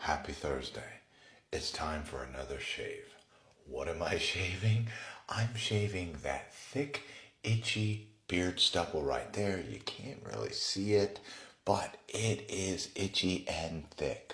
Happy Thursday. It's time for another shave. What am I shaving? I'm shaving that thick, itchy beard stubble right there. You can't really see it, but it is itchy and thick.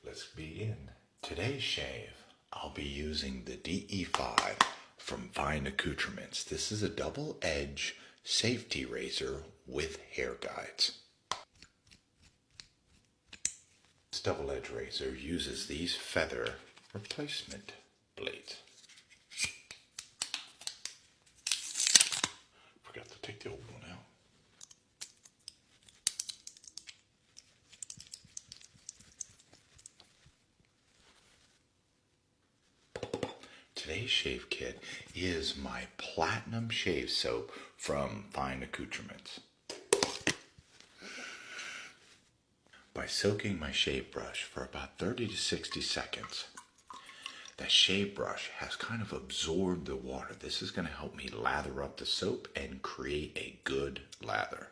Let's begin. Today's shave, I'll be using the DE5 from Fine Accoutrements. This is a double-edge safety razor with hair guides. This double-edge razor uses these feather replacement blades. Forgot to take the old one out. Today's shave kit is my Platinum Shave Soap from Fine Accoutrements. By soaking my shave brush for about 30 to 60 seconds, the shave brush has kind of absorbed the water. This is going to help me lather up the soap and create a good lather.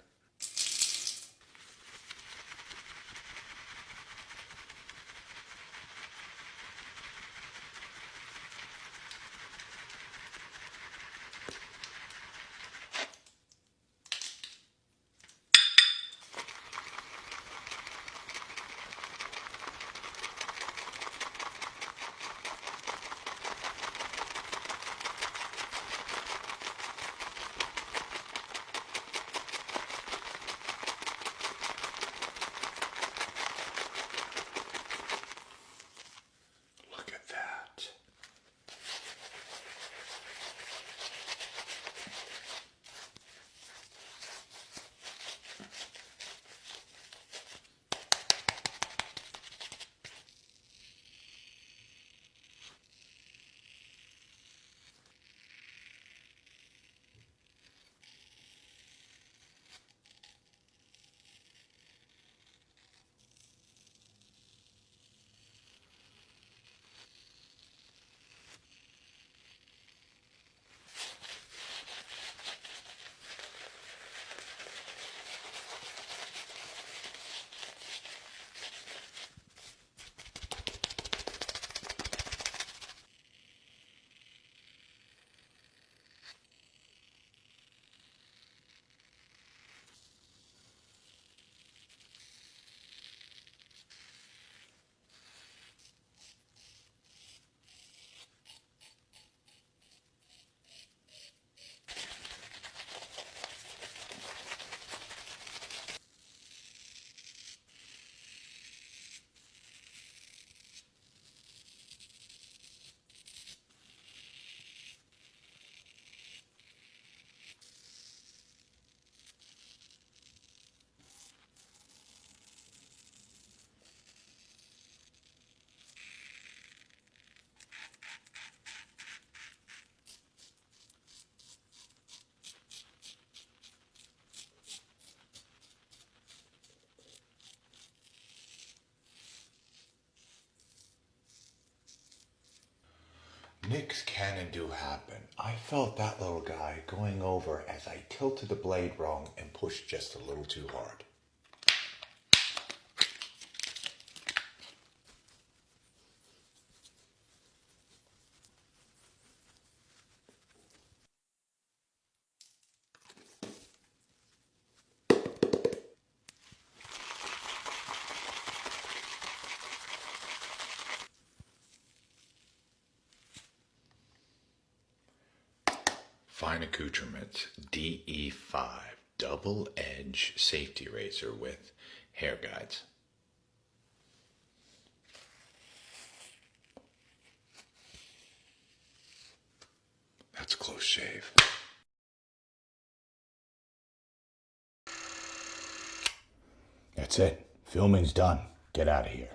Nicks can and do happen. I felt that little guy going over as I tilted the blade wrong and pushed just a little too hard. Fine Accoutrements DE5 double edge safety razor with hair guides. That's a close shave. That's it. Filming's done. Get out of here.